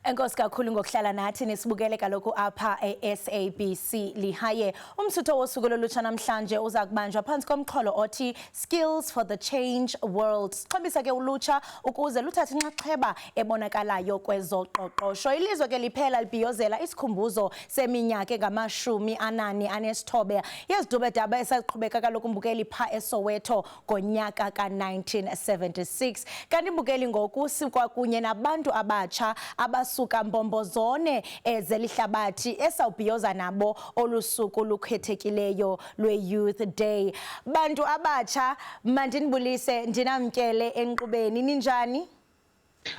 Enkosi kakhulu ngokuhlala nathi nisibukele kaloku apha e-SABC Lihaye. Umsutho wosuku lolutsha namhlanje uza kubanjwa phansi komxholo othi Skills for the Change World. Sixhobisa ke ulutsha ukuze luthathe inxaxheba ebonakalayo kwezoqoqosho. Ilizwe ke liphela libhiyozela isikhumbuzo seminyaka engama-49 yezidubedaba esaqhubeka kaloku mbukeli pha eSoweto ngonyaka ka-1976. Kanti mbukeli ngoku sikwakunye nabantu abatsha abasuka mbombozone zelihlabathi esawubhiyoza nabo olusuku lukhethekileyo lwe-Youth Day. Bantu abatsha mandinibulise ndinamkele enkqubeni ninjani?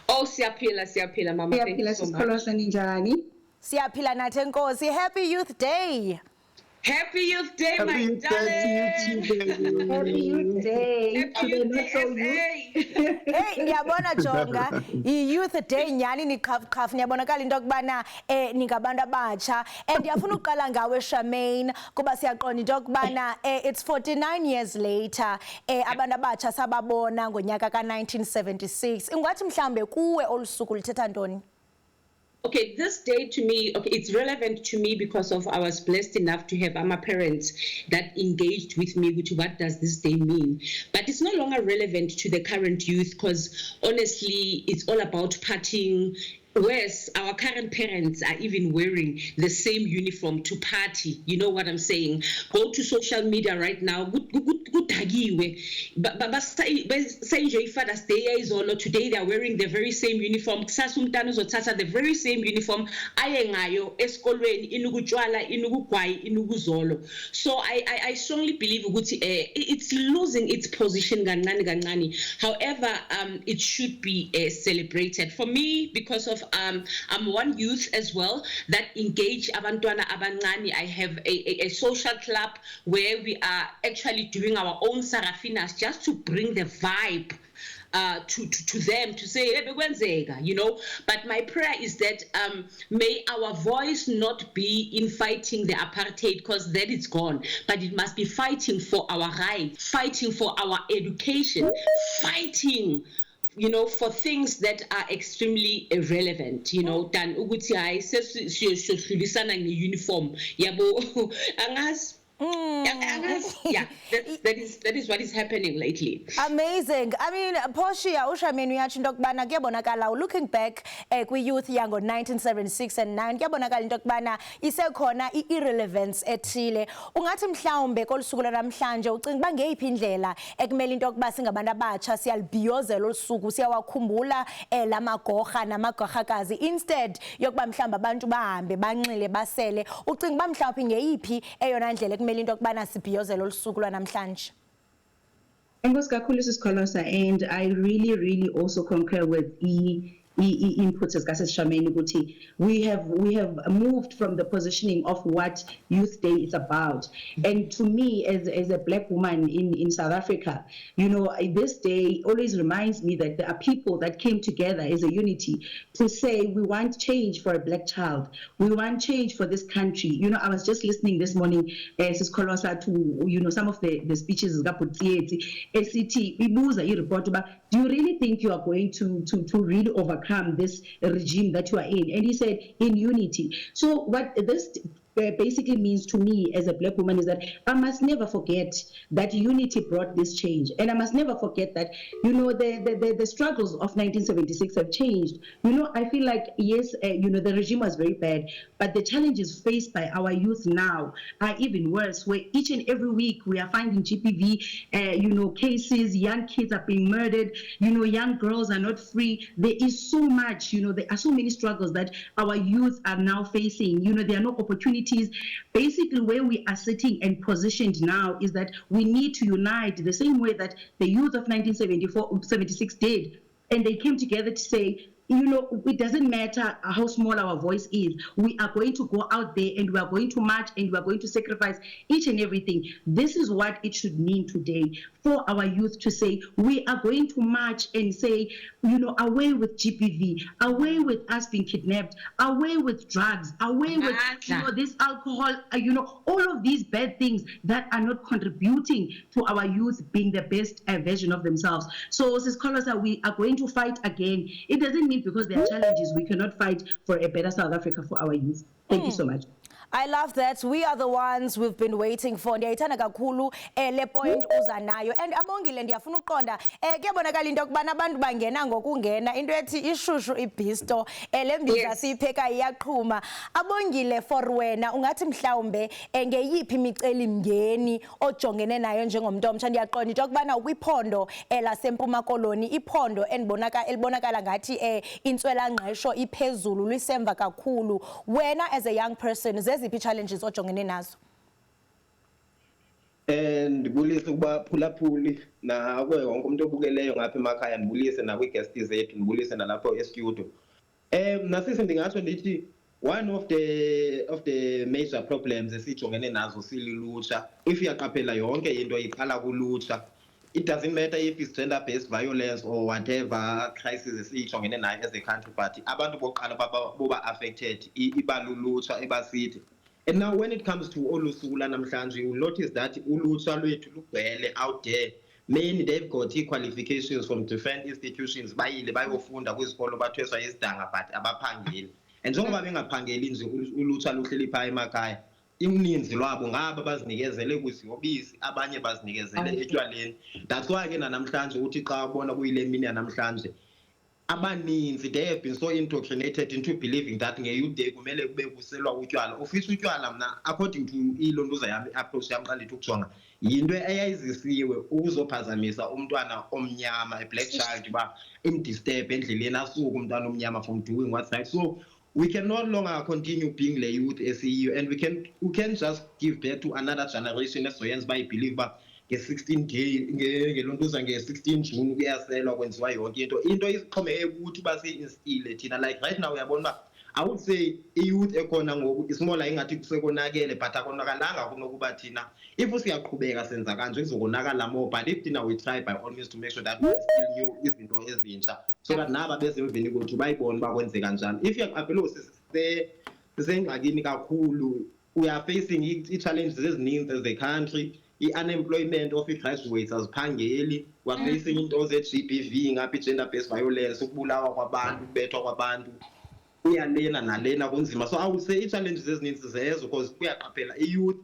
Oh siyaphila mama. Siyaphila sisikholwa ninjani? Siyaphila nathi enkosi. Happy Youth Day. Happy Youth Day, my darling. Happy Youth Day. Happy Youth Day. Hey, ngiyabona jonga i-Youth Day nyani niqhafu niyabonakala into yokubana ningabantu abatsha and ndiyafuna uqala ngawe Charmaine kuba siyaqonda into yokubana it's 49 years later abantu abatsha sababona ngonyaka ka-1976. Ingathi mhlambe kuwe olusuku lithetha ntoni? Okay, this day to me, it's relevant to me because I was blessed enough to have my parents that engaged with me, which what does this day mean? But it's no longer relevant to the current youth because honestly, it's all about partying. Whereas our current parents are even wearing the same uniform to party. You know what I'm saying? Go to social media right now. Good tagiwe. But say enjoy Father's Day today they are wearing the very same uniform. Kusasumntana uzothatha the very same uniform. Ayengayo esikolweni inukujwala inukugwayi inukuzolo. So I strongly believe it's losing its position kancane. However, it should be celebrated. For me, because of I'm one youth as well that engage abantwana abancane. I have a social club where we are actually doing our own sarafinas just to bring the vibe to them, to say, you know. But my prayer is that may our voice not be in fighting the apartheid, because that is gone, but it must be fighting for our rights, fighting for our education, fighting, you know, for things that are extremely irrelevant, you know, than ukuthi hayi sesiyodlulisana ngeuniform yabo angas. Yeah, that is what is happening lately. Amazing. I mean, Portia, Ushamini uyatsho into yokubana kuyabonakala looking back kwi-youth yango 1976 and 9 kuyabonakala into yokubana isekhona i-irrelevance ethile. Ungathi mhlawumbe kolusuku namhlanje ucinga uba ngeyiphi indlela ekumele into yokuba singabantu abatsha siyalibhiyozela olusuku siyawakhumbula lamagorha namagorhakazi instead yokuba mhlawumbe abantu bahambe banxile basele. Ucinga uba mhlawumbe ngeyiphi eyona ndlela kumele into yokubana sibhiyozela olusuku lwanamhlanje? Enkosi kakhulu sisikholwa, and I really also concur with inputs as Charmaine ukuthi we have moved from the positioning of what Youth Day is about. And to me, as a black woman in South Africa, you know, this day always reminds me that there are people that came together as a unity to say we want change for a black child, we want change for this country. You know, I was just listening this morning as Kolosa to, you know, some of the speeches ACT ibuza report about, do you really think you are going to really overcome this regime that you are in? And he said, in unity. So what this basically means to me as a black woman is that I must never forget that unity brought this change, and I must never forget that, you know, the struggles of 1976 have changed. You know, I feel like yes, you know, the regime was very bad, but the challenges faced by our youth now are even worse, where each and every week we are finding GBV you know, cases, young kids are being murdered, you know, young girls are not free. There is so much, you know, there are so many struggles that our youth are now facing. You know, there are no opportunities. Basically, where we are sitting and positioned now is that we need to unite the same way that the youth of 1976 did. And they came together to say, you know, it doesn't matter how small our voice is. We are going to go out there and we are going to march and we are going to sacrifice each and everything. This is what it should mean today for our youth to say, we are going to march and say, you know, away with GBV, away with us being kidnapped, away with drugs, away with, you know, this alcohol, you know, all of these bad things that are not contributing to our youth being the best version of themselves. So, Sis Kolosa, we are going to fight again. It doesn't mean mean because there are challenges we cannot fight for a better South Africa for our youth. Thank you so much. I love that. We are the ones we've been waiting for. Ndiyayithanda kakhulu le point uza nayo. And abongile ndiyafuna uqonda kuyabonakala into yokubana abantu bangena ngokungena into ethi ishushu ibhisto le mbiza siyipheka iyaqhuma. Abongile for wena ungathi mhlawumbe ngeyiphi imicelimngeni ojongene nayo njengomntu omtsha. Ndiyaqonda into yokubana ukwiphondo laseMpuma Koloni iphondo elibonakala ngathi intswelangqesho iphezulu lisemva kakhulu. Wena as a young person zeziphi challenges ojongene nazo? Ndibulise ukuba phulaphuli na kuwe wonke umuntu obukeleyo ngapha emakhaya, ndibulise nakwi-guest zethu, ndibulise nalapho estudio. Nasisi ndingatsho ndithi one of the major problems esijongene nazo silulutsha, if uyaqaphela yonke into iqala kulutsha. It doesn't matter if it's gender-based violence or whatever crisis esijongene nayo as a country, but abantu boqala boba affected iba lulutsha ibasithi. And now when it comes to olusuku namhlanje, you will notice that ulutsha lwethu lugcwele out there. Many they've got qualifications from different institutions, bayile bayofunda kwizikolo bathweswa isidanga but abaphangeli. And njengoba bengaphangeli nje ulutsha luhleli pha emakhaya, ininzi lwabo ngaba bazinikezele kuziyobisi, abanye bazinikezele etywaleni. That's why ke namhlanje uthi xa ubona kuyile mini namhlanje abaninzi they have been so indoctrinated into believing that nge-youth day kumele kube kuselwa utywala. Ofisa utywala mna according to ilontuza yami approach yami xa ndithi ukujonga yinto eyayizisiwe ukuzophazamisa umntwana omnyama, a black child, uba imdisturb endleleni asuke umntwana omnyama from doing what's right. So we can no longer continue being the youth SEU, and we can just give birth to another generation esoyenza by believe ba nge-16 day ngelontuza nge-16 June kuyaselwa kwenziwa yonke into iziqhomeke ukuthi basi-instile thina. Like right now uyabona I would say i-youth ekhona ngoku isimola ingathi kusekonakele but akonakalanga kunokuba thina if siyaqhubeka senza kanje kuzokonakala more, but if thina we try by all means to make sure that we still new izinto ezintsha so that naba bezemveni kwethu bayibone bakwenze kanjani. If uyaqaphela sisengxakini kakhulu, we are facing i-challenges ezininzi as a country. I-unemployment of i-graduates aziphangeli, we are facing into ze-GBV ngapha i-gender-based violence, ukubulawa kwabantu, ukubethwa kwabantu, uyalena nalena kunzima. So I would say i-challenges ezininzi zezo because kuyaqaphela i-youth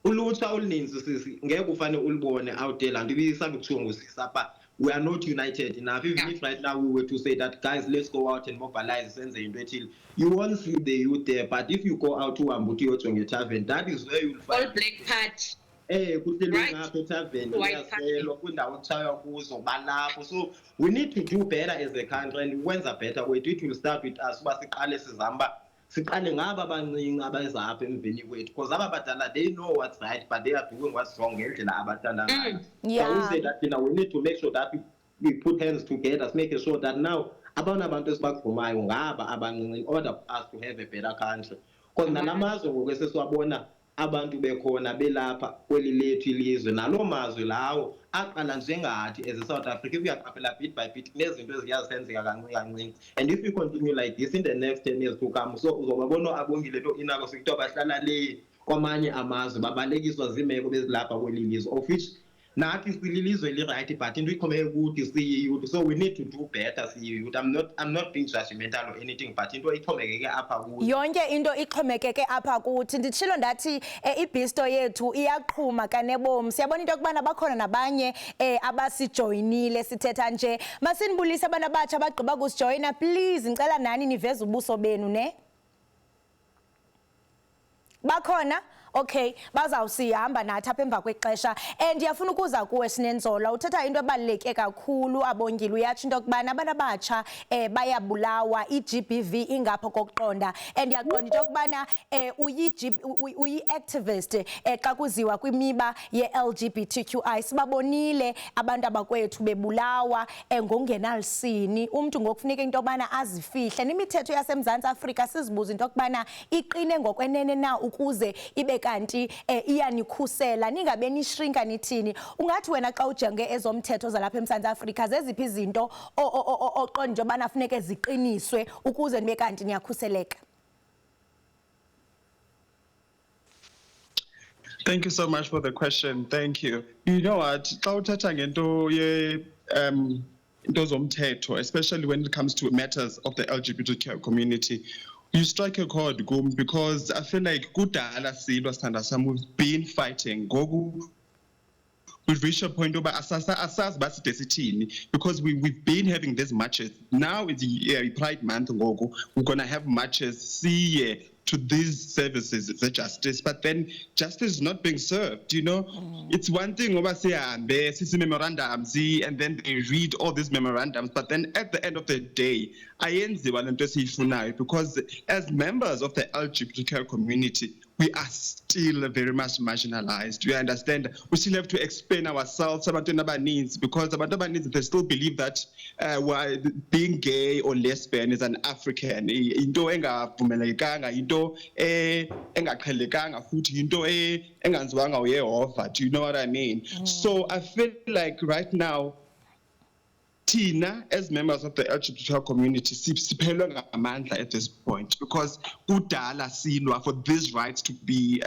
ulutsha oluninzi sisi ngeke ufane ulibone out there lanto ibisabe kuthiwa ngusisapha. We are not united enough. Even if right now we were to say that guys let's go out and mobilize senze into ethile, you won't see the youth there. But if you go out to uhambe uyojonga tavern, that is where you'll find all black patch. Kuhlelwe ngapha etavern kuyaselwa kwindawo ekuchaywa kuzo balapho. So we need to do better as a country, and ukwenza better kwethu it will start with us uba siqale sizamba siqale ngaba abancinci abeza apha emveni kwethu because abadala they know what's right but they are doing what's wrong ngendlela abathanda ngayo. So we say that we need to make sure that we put hands together, making sure that now abantu esibakuvumayo ngaba abancinci in order for us to have a better country. Because nalamazwe ngokwesesiwabona abantu bekhona belapha kweli lethu ilizwe nalo mazwe lawo aqala njengathi as a South Africa. If uyaqaphela bit by bit nezinto eziyazenzeka kancinci, and if we continue like this in the next 10 years to come, so uzobabona abongile to inako sikuthiwa bahlala le kwamanye amazwe babalekiswa zimeko bezilapha kweli lizwe, of which nathi sililizwe li-right but into iqhomeke ukuthi siyi-youth. So we need to do better siyi-youth. I'm not being judgmental or anything but into ixhomekeke apha kuthi yonke into ixhomekeke apha kuthi. Nditshilo ndathi ibhisto yethu iyaqhuma kanebomi. Siyabona into yokubana bakhona nabanye abasijoyinile sithetha nje. Masinibulise abantu abatsha bagqiba kusijoyina, please ngicela nani niveze ubuso benu ne bakhona. Okay, bazawusihamba nathi apha emva kwexesha. And ndiyafuna ukuza kuwe Sinenzola, uthetha into ebaluleke kakhulu abongile. Uyatsho into yokubana abantu abatsha bayabulawa, i-GBV ingapho kokuqonda. And ndiyaqonda into yokubana uyi-activist xa kuziwa kwimiba ye-LGBTQI. Sibabonile abantu abakwethu bebulawa ngokungenalisini. Umntu ngokufuneka into yokubana azifihle. Nemithetho yaseMzantsi Afrika sizibuza into yokubana iqine ngokwenene na ukuze ibe kanti iyanikhusela ningabe nishrinka nithini. Ungathi wena xa ujonge ezomthetho zalapha eMzantsi Afrika zeziphi izinto oqonda nje obana funeke ziqiniswe ukuze nibe kanti niyakhuseleka? Thank you so much for the question. Thank you. You know what? Xa uthetha ngento into zomthetho, especially when it comes to matters of the LGBTQ community, you strike a chord, Gum, because I feel like kudala silwa sithanda sami, we've been fighting. We've reached a point where because we've been having these marches. Now it's Pride Month, we're going to have marches, to these services, the justice, but then justice is not being served, you know. It's one thing over say memorandums, and then they read all these memorandums, but then at the end of the day, because as members of the LGBTQ community, we are still very much marginalized. You understand? We still have to explain ourselves about our needs, because about needs, they still believe that being gay or lesbian is an African. Into engavumelekanga, into engaqhelekanga futhi into enganziwanga uYehova. Do you know what I mean? So I feel like right now, Tina, as members of the LGBTQ community, siphelwe ngamandla at this point, because kudala silwa for these rights to be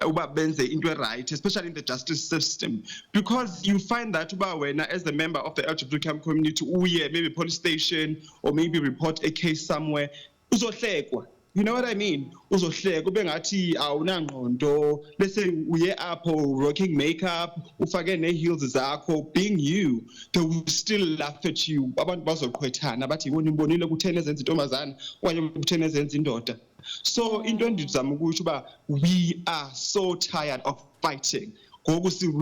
benze into right, especially in the justice system, because you find that when as a member of the LGBTQ community, maybe police station or maybe report a case somewhere, uzohlekwa. You know what I mean? Uzohleka ube ngathi awunangqondo, let's say uye apho rocking makeup, ufake ne-heels zakho, being you, they will still laugh at you. Abantu bazoqhwethana bathi yibona imbonile kutheni ezenza intombazana okanye kutheni ezenza indoda. So into endizama ukuthi uba we are so tired of fighting. Because we've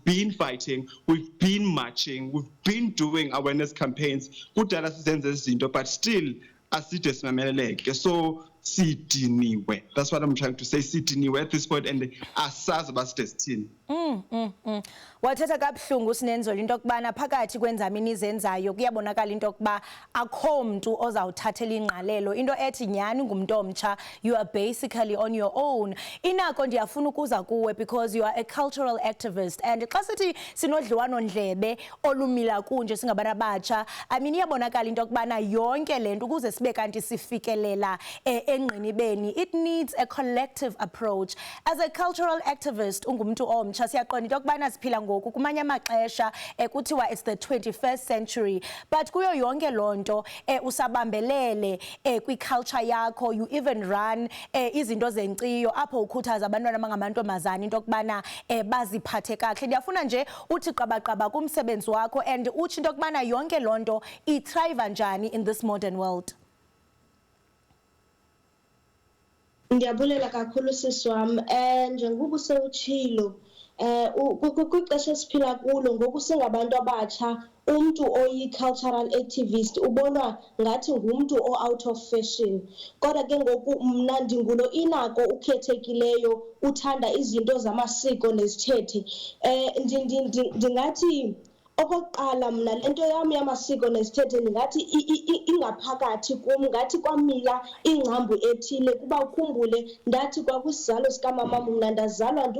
been fighting, we've been marching, we've been doing awareness campaigns, but still, so sidiniwe. That's what I'm trying to say, sidiniwe at this point, and asazi basithini. Wathetha kabuhlungu Sinenzola into yokubana phakathi kwenzamini izenzayo kuyabonakala into yokuba akho mntu ozawuthathela ingqalelo, into ethi nyani ngumuntu omtsha, you are basically on your own. Inako ndiyafuna ukuza kuwe because you are a cultural activist, and xa sithi sinodliwano ndlebe olumila kunje singabantu abatsha, I mean iyabonakala into yokubana yonke lento ukuze sibe kanti sifikelela engqinibeni, it needs a collective approach. As a cultural activist ungumuntu omtsha siyaqonda into yokubana siphila ngoku kumanye amaxesha kuthiwa it's the 21st century, but kuyo yonke lonto usabambelele kwi-culture yakho, you even run izinto zenkciyo apho ukhuthaza abantwana abangamantombazana into yokubana baziphathe kahle. Ndiyafuna nje uthi qabaqaba kumsebenzi wakho and uthi into yokubana yonke lonto ithrive njani in this modern world. Ndiyabulela kakhulu sisi wami, njengoba usewutshilo kwixesha esiphila kulo ngoku singabantu abatsha, umuntu oyi-cultural activist ubonwa ngathi ngumuntu o-out of fashion. Kodwa ke ngoku mna ndingulo Inako ukhethekileyo uthanda izinto zamasiko nezithethe. Ndingathi okokuqala mna lento yami yamasiko nezithethe ndingathi ingaphakathi kum, ngathi kwamila ingcambu ethile kuba ukhumbule ndathi kwakwisizalo sikamama mna ndazalwa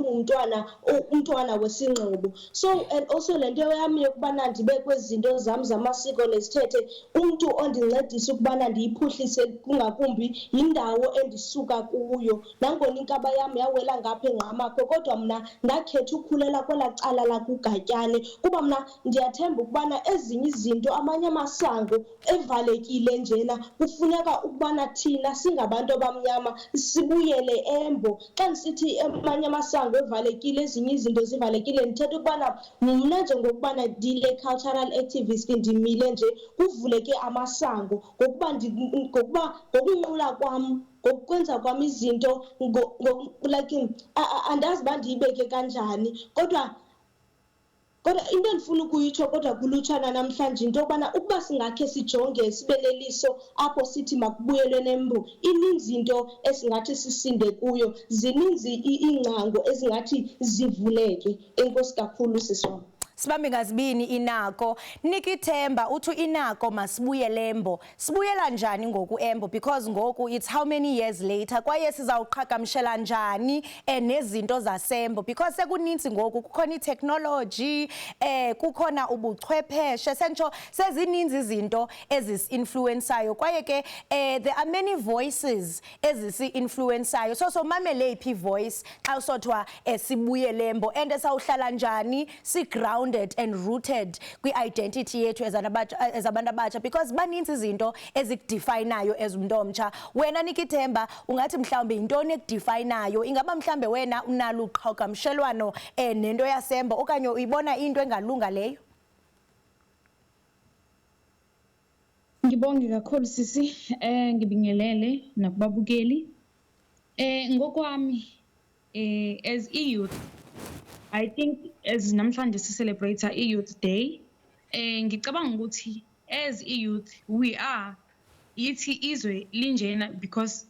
umntwana wesingxobo. So and also lento yami yokubana ndibe kwezinto zam zamasiko nezithethe, umuntu ondincedisa ukubana ndiyiphuhlise kungakumbi yindawo endisuka kuyo. Nangona inkaba yami yawela ngapha engqamakho, kodwa mna ndakhetha ukhulela kwela cala lakuGatyane kuba mna ndiyathemba ukubana ezinye izinto amanye amasango evalekile njena kufuneka ukubana thina singabantu abamnyama sibuyele embo. Xa ndisithi amanye amasango evalekile ezinye izinto zivalekile ndithetha ukubana mna njengokubana ndile cultural activist ndimile nje kuvuleke amasango ngokuba ngokunqula kwam ngokwenza kwami izinto like andazi uba ndiyibeke kanjani, kodwa into endifuna ukuyitsho kodwa kulutshana namhlanje into yokubana ukuba singakhe sijonge sibe neliso apho sithi makubuyelwe nembo, ininzi into esingathi sisinde kuyo, zininzi iingcango ezingathi zivuleke. Enkosi kakhulu sisi wam. Sibambe ngazibini Inako. Nikithemba uthi Inako masibuyele embo. Sibuyela njani ngoku embo, because ngoku it's how many years later kwaye sizawuqhagamshela njani nezinto zasembo, because sekuninzi ngoku kukhona itechnology, kukhona ubuchwepheshe, sentsho sezininzi izinto ezisi-influensayo kwaye ke there are many voices ezisi-influensayo. So mamele iphi voice xa usothiwa sibuyele embo and sawuhlala njani si-ground grounded and rooted kwi-identity yethu as abantu abatsha, because baninzi izinto ezikudefinayo as umuntu omtsha. Wena Nikithemba ungathi mhlawumbe yintoni ekudefinayo? Ingaba mhlawumbe wena unalo uqhagamshelwano nento yasembo okanye uyibona into engalunga leyo? Ngibonge kakhulu sisi, ngibingelele nakubabukeli. Ngokwami, as youth, I think as namhlanje celebrate Youth Day, ngicabanga ukuthi as youth we are yithi izwe linjena because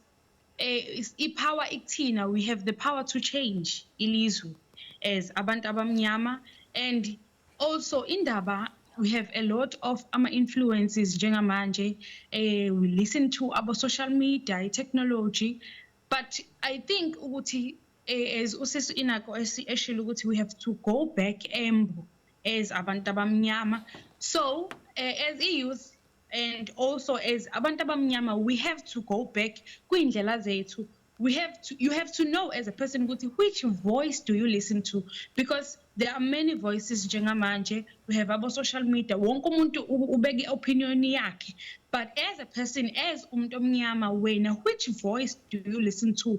ipower ikuthina, we have the power to change ilizwe as abantu abamnyama, and also indaba we have a lot of influences njengamanje. We listen to our social media, technology, but I think ukuthi as usisi inako actually ukuthi we have to go back embo as abantu abamnyama. So as youth and also as abantu abamnyama, we have to go back kwindlela zethu. You have to know as a person which voice do you listen to, because there are many voices njengamanje. We have our social media, wonke umuntu ubeke opinion yakhe, but as a person, as umuntu omnyama wena, which voice do you listen to?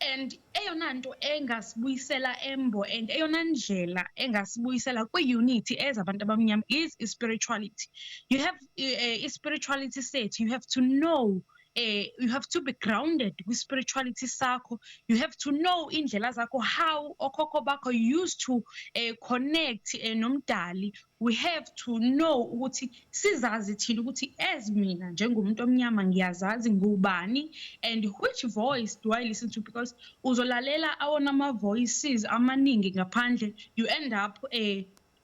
And eyona nto engasibuyisela embo and eyona ndlela engasibuyisela kwi-unity as abantu abamnyama is spirituality. You have spirituality set, you have to know. You have to be grounded with spirituality sakho. You have to know indlela zakho, how okhokho bakho used to connect nomdali. We have to know ukuthi sizazi thina ukuthi as mina njengomuntu omnyama ngiyazazi ngubani and which voice do I listen to, because uzolalela awona ama voices amaningi ngaphandle, you end up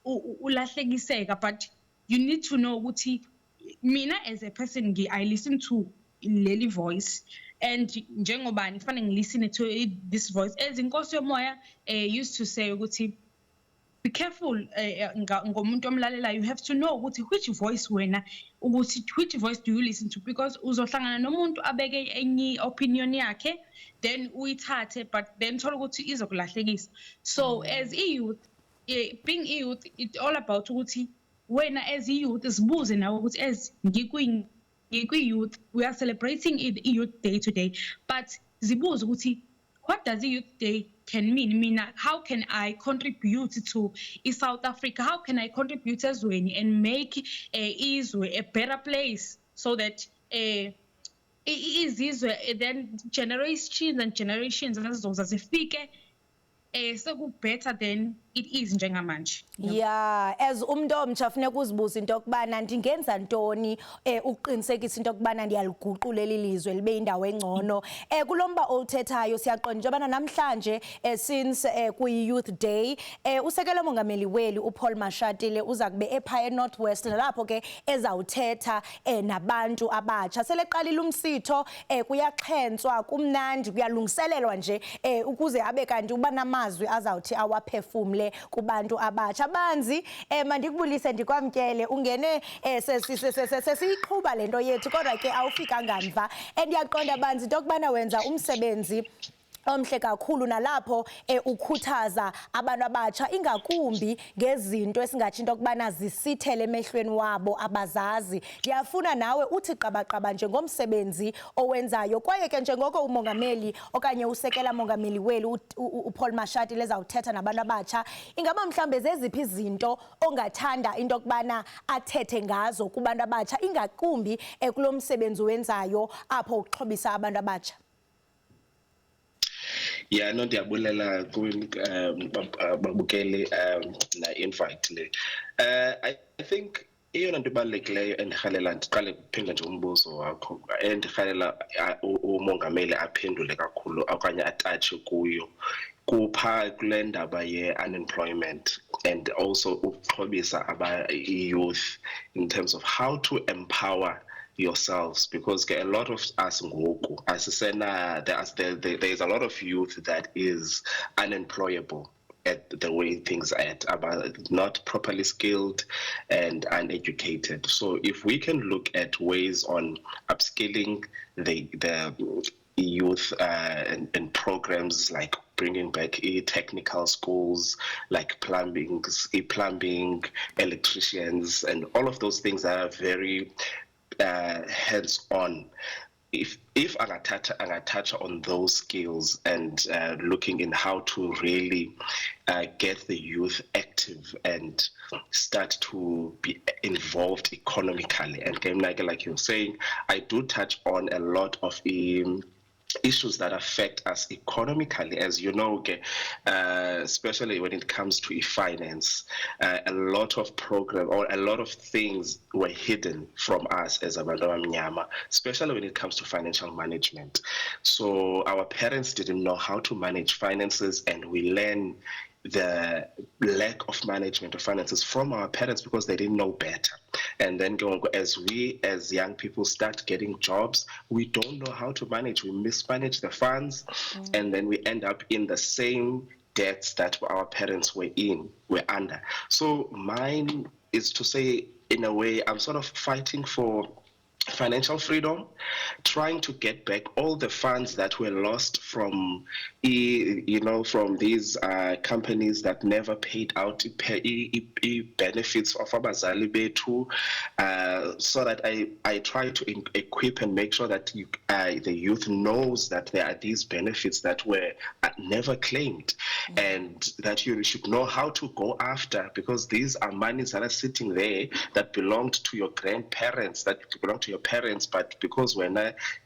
ulahlekiseka. But you need to know ukuthi mina as a person I listen to leli voice, and njengobani kufanele ngilisten to this voice. As inkosi yomoya used to say ukuthi be careful ngomuntu omlalela, you have to know ukuthi which voice wena, ukuthi which voice do you listen to, because uzohlangana nomuntu abeke enye opinion yakhe then uyithathe, but then thola ukuthi izokulahlekisa. So as youth, being youth, it's all about ukuthi wena as youth sibuze nawe ukuthi as youth, we are celebrating Youth Day today, but zibuze ukuthi what does Youth Day can mean? Mina, how can I contribute to South Africa? How can I contribute ezweni and make izwe a better place, so that izizwe then generations and generations zifike so better than it is njengamanje. Yeah, as umuntu omtsha funeka uzibuza into okubana ndingenza ntoni uqinisekisa into okubana ndiyaliguqula lelizwe libe indawo engcono. Kulomba oluthethayo siyaqonda nje bana namhlanje since kuyi Youth Day usekela mongameli weli uPaul Mashatile uza kube ephaya eNorth West, nalapho ke ezawuthetha nabantu abatsha. Seleqalile umsitho, kuyaxhentswa, kumnandi, kuyalungiselelwa nje ukuze abe kanti uba namazwi azawuthi awaphefumle kubantu abatsha. Banzi mandikubulise ndikwamkele ungene sesiyiqhuba lento yethu kodwa ke awufika ngamva, andiyaqonda Banzi into okubana wenza umsebenzi omhle kakhulu nalapho ukhuthaza abantu abatsha ingakumbi ngezinto esingathi into okubana zisithele emehlweni wabo abazazi. Ndiyafuna nawe uthi qabaqaba njengomsebenzi owenzayo, kwaye ke njengoko umongameli okanye usekela mongameli weli uPaul Mashatile ezawuthetha nabantu abatsha, ingaba mhlambe zeziphi izinto ongathanda into okubana athethe ngazo kubantu abatsha ingakumbi kulomsebenzi wenzayo apho uxhobisa abantu abatsha? Yeah, no, ndiyabulela babukeli na invite le. I think iyona nto ibalulekileyo endirhalela ndiqale kuphinda nje umbuzo wakho endirhalela umongameli aphendule kakhulu okanye atatshe kuyo kupha kule ndaba ye-unemployment and also ukuxhobisa youth in terms of how to empower yourselves, because a lot of us ngoku there is a lot of youth that is unemployable at the way things are about, not properly skilled and uneducated. So if we can look at ways on upskilling the youth and programs like bringing back technical schools like plumbing, electricians, and all of those things that are very hands-on. If angathatha on those skills and looking in how to really get the youth active and start to be involved economically. And like you're saying, I do touch on a lot of issues that affect us economically, as you know, especially when it comes to finance. A lot of program or a lot of things were hidden from us as abantu abamnyama, especially when it comes to financial management. So our parents didn't know how to manage finances, and we learn the lack of management of finances from our parents because they didn't know better. And then as we as young people start getting jobs, we don't know how to manage. We mismanage the funds, and then we end up in the same debts that our parents were under. So mine is to say, in a way, I'm sort of fighting for financial freedom, trying to get back all the funds that were lost from from these companies that never paid out benefits of abazali bethu, so that I try to equip and make sure that the youth knows that there are these benefits that were never claimed, and that you should know how to go after, because these are monies that are sitting there that belonged to your grandparents, that belong to your parents, but because when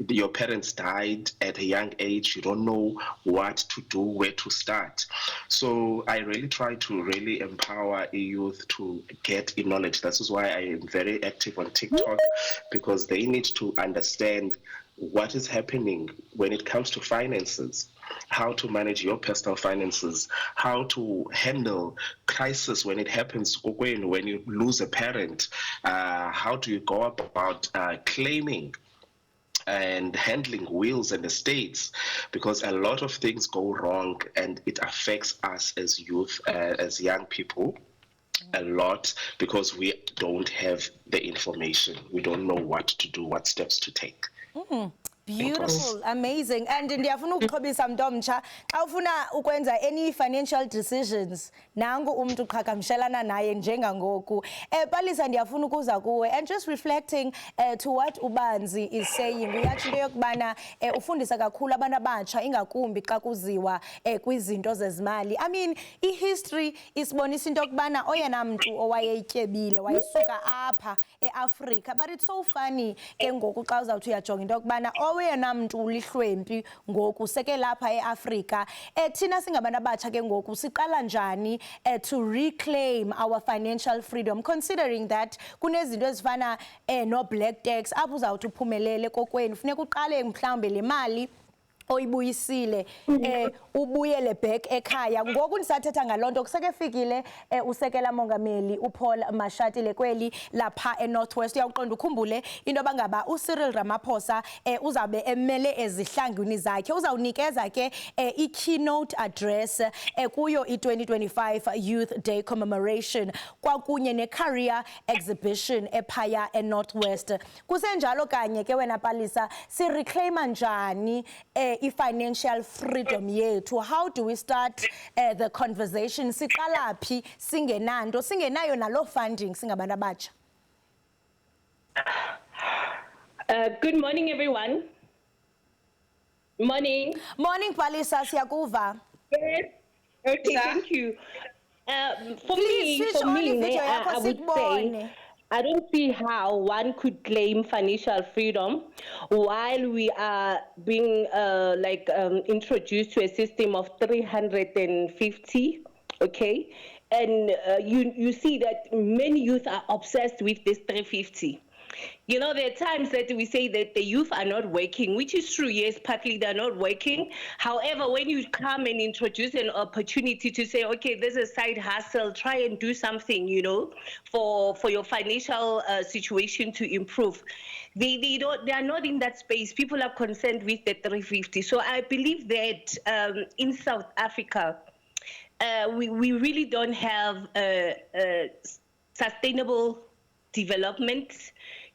your parents died at a young age, you don't know what to do, where to start. So I really try to really empower a youth to get knowledge. This is why I am very active on TikTok, because they need to understand what is happening when it comes to finances, how to manage your personal finances, how to handle crisis when it happens, when you lose a parent, how do you go about claiming and handling wills and estates, because a lot of things go wrong and it affects us as youth, as young people, a lot, because we don't have the information. We don't know what to do, what steps to take. Beautiful, amazing. And ndiyafuna ukuxhobisa mntomtsha, xa ufuna ukwenza any financial decisions, nangu umuntu uqhagamshelana naye njengangoku. Palisa ndiyafuna ukuza kuwe, and just reflecting to what Ubanzi is saying, uyatsho into yokubana ufundisa kakhulu abantu abatsha ingakumbi xa kuziwa kwizinto zezimali. I mean, history isibonisa into yokubana oyena mntu owayetyebile wayesuka apha eAfrika, but it's so funny ke ngoku xa uzawuthi uyajonga into yokubana oyena mntu ulihlwempi ngoku seke lapha eAfrika. Thina singabantu abatsha ke ngoku siqala njani to reclaim our financial freedom, considering that kunezinto ezifana no black tax apho uzawuthi uphumelele kokwenu funeka uqale mhlawumbe le mali oyibuyisile ubuyele back ekhaya. Ngoku ndisathetha ngalonto kusekefikile usekela mongameli uPaul Mashatile kweli lapha eNorthwest. Uyaqonda ukhumbule into bangaba uCyril Ramaphosa uzabe emele ezihlangwini zakhe, uzawunikeza ke i-keynote address kuyo i-2025 Youth Day commemoration kwakunye ne-career exhibition ephaya eNorthwest. Kusenjalo kanye ke wena Palisa, si reclaim njani financial freedom yethu? How do we start the conversation? Siqala phi singenanto, singenayo nalo funding singabantu abatsha? Good morning, everyone. Morning. Morning, Palisa, siyakuva. Yes. Okay, thank you. For me, I would say, I don't see how one could claim financial freedom while we are being introduced to a system of 350, okay? And you see that many youth are obsessed with this 350. You know, there are times that we say that the youth are not working, which is true. Yes, partly they're not working. However, when you come and introduce an opportunity to say, okay, there's a side hustle, try and do something, you know, for your financial situation to improve. They are not in that space. People are concerned with the 350. So I believe that in South Africa, we really don't have sustainable development.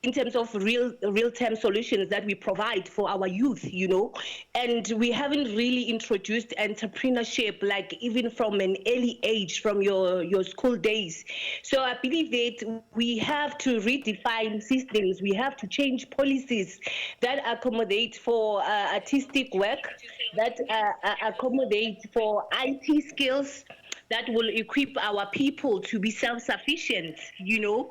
in terms of real-time solutions that we provide for our youth, you know, and we haven't really introduced entrepreneurship, like even from an early age, from your school days. So I believe that we have to redefine systems. We have to change policies that accommodate for artistic work, that accommodate for IT skills, that will equip our people to be self-sufficient, you know.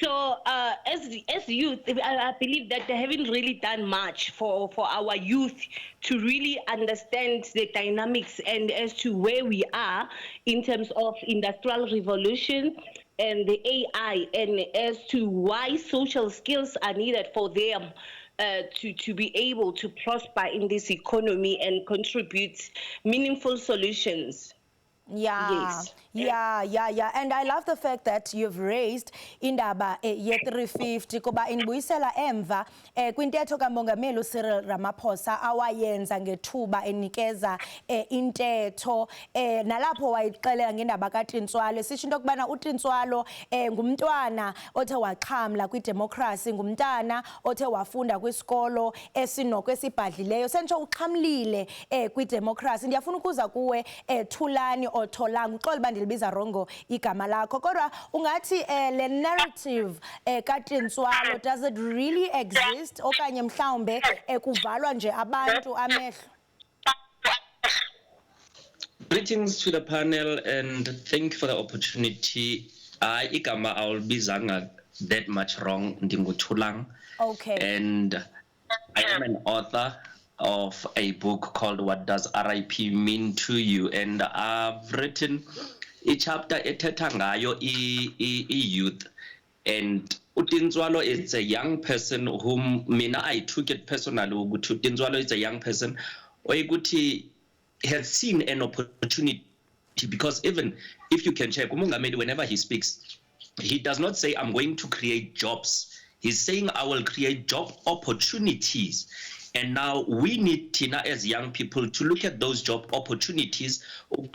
So as youth, I believe that they haven't really done much for our youth to really understand the dynamics and as to where we are in terms of industrial revolution and the AI, and as to why social skills are needed for them to be able to prosper in this economy and contribute meaningful solutions. Yeah, Yes. yeah. And I love the fact that you've raised indaba ye 350 kuba inibuyisela emva kwintetho kaMongameli uCyril Ramaphosa awayenza ngethuba enikeza intetho nalapho wayixelela ngendaba kaTintswalo. Sisho into kubana uTintswalo ngumntwana othe waxhamla kwidemocracy, ngumntana othe wafunda kwisikolo esinokwesibhadlileyo. Sentsho uxhamlile kwidemocracy. Ndiyafuna ukuza kuwe Thulani Otholang, uxolo bandilibiza rongo igama lakho, kodwa ungathi le narrative kaTintswalo, does it really exist okanye mhlawumbe kuvalwa nje abantu amehlo? Greetings to the panel and thank you for the opportunity. Igama awulibizanga that much wrong, ndinguThulang. Okay. And I am an author of a book called What Does RIP Mean to You? And I've written a chapter ethetha ngayo youth. And uTintswalo is a young person whom mina I took it personally ukuthi uTintswalo is a young person oyikuthi has seen an opportunity, because even if you can check uMongameli whenever he speaks, he does not say I'm going to create jobs. He's saying I will create job opportunities. And now we need, Tina, as young people, to look at those job opportunities.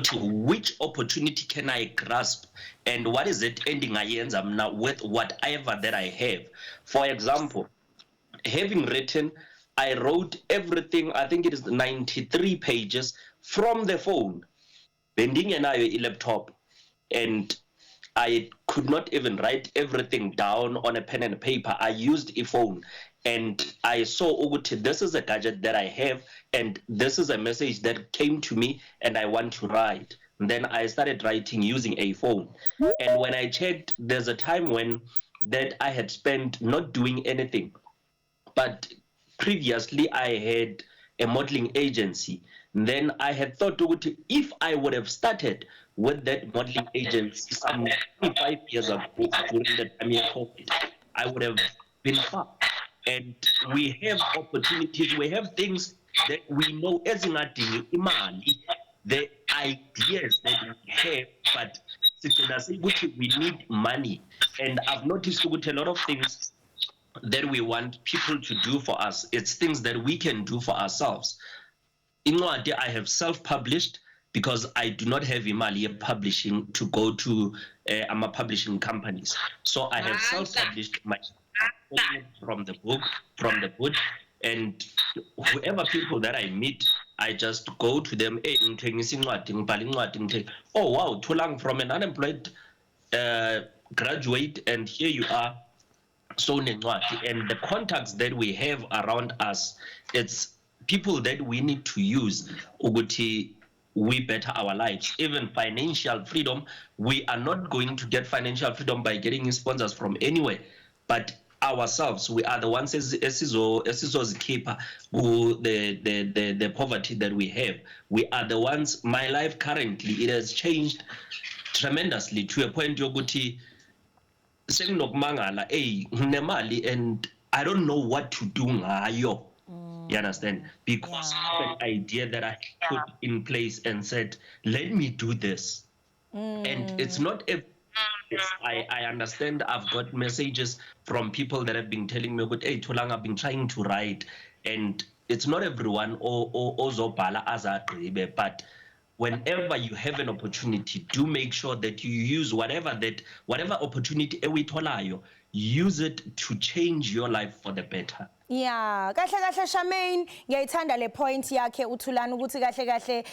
To which opportunity can I grasp, and what is it ending I ends up now with whatever that I have. For example, having written, I wrote everything. I think it is 93 pages from the phone, bending an a laptop, and I could not even write everything down on a pen and paper. I used a phone. And I saw, Uguti, this is a gadget that I have, and this is a message that came to me, and I want to write. And then I started writing using a phone. And when I checked, there's a time when that I had spent not doing anything. But previously, I had a modeling agency. And then I had thought, Uguti, if I would have started with that modeling agency some 25 years ago, during the time of COVID, I would have been far. And we have opportunities, we have things that we know as in imali, the ideas that we have, but we need money. And I've noticed a lot of things that we want people to do for us. It's things that we can do for ourselves. In Nwadi, I have self-published because I do not have imali publishing to go to publishing companies. So I have self-published my from the book, and whoever people that I meet, I just go to them. Hey, oh wow, Thulang, from an unemployed graduate, and here you are. So and the contacts that we have around us, it's people that we need to use. Uguti, we better our lives. Even financial freedom, we are not going to get financial freedom by getting sponsors from anywhere, but ourselves, we are the ones as keeper the poverty that we have. We are the ones. My life currently, it has changed tremendously to a point yoguti senginokmangala nemali and I don't know what to do ngayo. You understand? Because of an idea that I put in place and said, let me do this. And it's not a I understand. I've got messages from people that have been telling me, "But hey, Thulang, I've been trying to write, and it's not everyone or zobala as a but whenever you have an opportunity, do make sure that you use whatever opportunity use it to change your life for the better. Yeah, kahle Charmaine, ngiyayithanda le point yakhe uthulana ukuthi kahle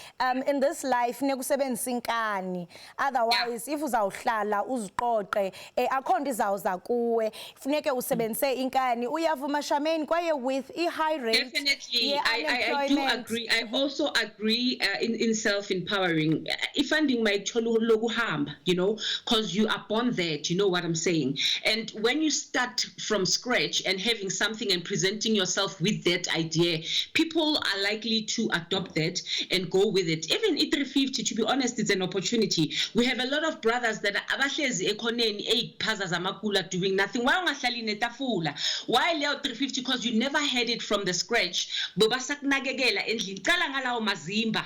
in this life nekusebenzisa inkani. Otherwise if uzawuhlala uziqoqe akhonto izawuza kuwe funeke usebenzise inkani uyavuma Charmaine kwaye with high rate. Definitely, I do agree. I also agree in self-empowering. Funding my lokuhamba, you know, because you are born there. You know what I'm saying? And when you start from scratch and having something and presenting yourself with that idea, people are likely to adopt that and go with it. Even E350, to be honest, it's an opportunity. We have a lot of brothers that are abahlezi ekhoneni eyiphaza zamakula doing nothing. Why ungahlali netafula? Why Leo 350? Because you never had it from the scratch. Boba sakunakekela endlini. Cala ngalawo mazimba.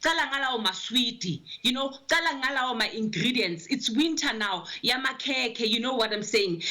Cala ngalawo masweetie, you know, cala ngalawo my ingredients. It's winter now. Yamakeke, you know what I'm saying?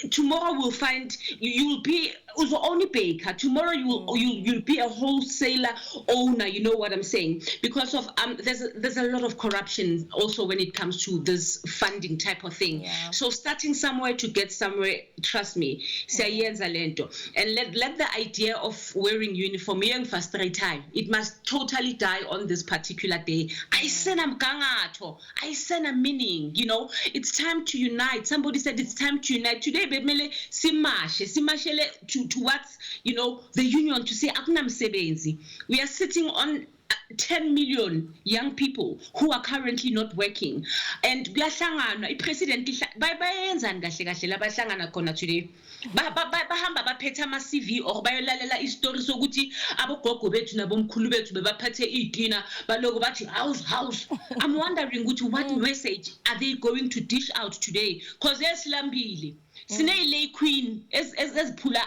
Tomorrow we'll find you'll be only baker. Tomorrow you'll be a wholesaler owner, you know what I'm saying? Because of there's a lot of corruption also when it comes to this funding type of thing. Yeah. So starting somewhere to get somewhere, trust me, sayenza lento. And let the idea of wearing uniform frustrate time. It must totally die on this particular day. I send a mgangato. I send a meaning, you know. It's time to unite. Somebody said it's time to unite. Today, bemele simashele towards, you know, the union to say akunam sebenzi. We are sitting on 10 million young people who are currently not working, and kuyahlangana ipresident bayenzani kahle kahle labahlangana khona today bahamba baphethe ama CV or bayolalela istory sokuthi abogogo bethu nabomkhulu bethu bebaphethe itina baloku bathi house. I'm wondering ukuthi what message are they going to dish out today, because esilambile Sinay queen eziphula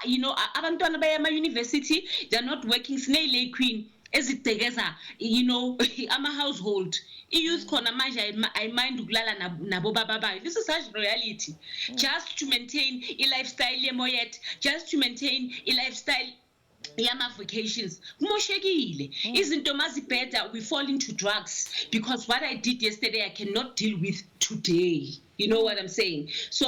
you know abantwana bayama university, they're not working. Sinay queen ezidegeza, you know, ama household youth khona manje I mind ukulala nabo baba bayo. This is such reality. Just to maintain a lifestyle yemoyet, just to maintain a lifestyle yama vacations kumoshekile izinto mazibheda we fall into drugs because what I did yesterday I cannot deal with today. You know what I'm saying? So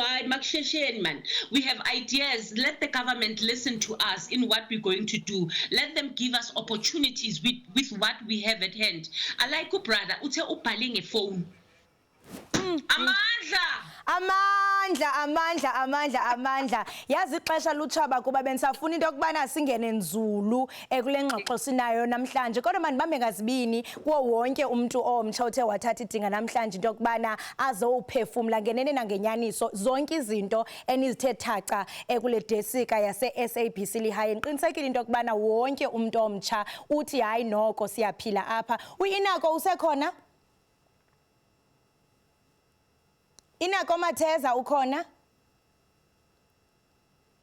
man, we have ideas. Let the government listen to us in what we're going to do. Let them give us opportunities with what we have at hand. I like you, brother. Ute upaling a phone. Amandla yazi ixesha luthaba kuba bensafuna into yokubana singene nzulu kule ngxoxo sinayo namhlanje kodwa mandibambe ngazibini kuwo wonke umuntu omtsha othe wathatha idinga namhlanje into yokubana azowuphefumula ngenene nangenyaniso zonke izinto enizithe thaca kule desika yase SABC lihaye nqinisekile into yokubana wonke umuntu omtsha uthi hayi noko siyaphila apha uInako usekhona Inako Matheza ukhona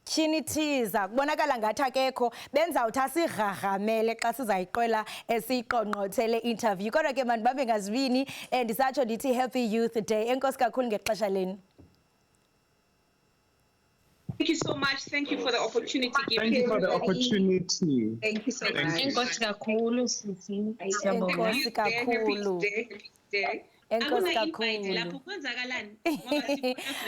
Chinithiza kubonakala ngathi akekho benza uthi asirharamele xa sizayiqwela esiqonqothele interview kodwa ke manje babe ngazibini ndisatsho ndithi happy youth day enkosi kakhulu ngexesha leni. Thank you so much. Thank you for the opportunity. Thank you for the opportunity. Thank you so much. Enkosi kakhulu sithi siyabonga. Enkosi kakhulu. Enkosi kakhulu.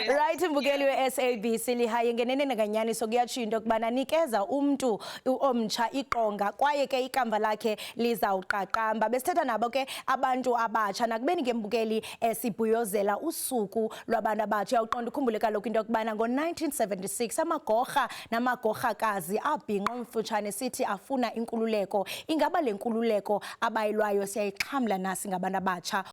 Right mbukeli we SABC lihaye ngenene nganyaniso kuyatsho into kubana nikeza umuntu omtsha iqonga kwaye ke ikamva lakhe lizawuqaqamba besithetha nabo ke abantu abatsha nakubeni ngembukeli sibhuyozela usuku lwabantu abatsha uyaqonda ukhumbule kaloku into kubana ngo1976 amagorha namagorhakazi abhinqa umfutshane sithi afuna inkululeko ingaba lenkululeko abayilwayo siyayixhamla nasi ngabantu abatsha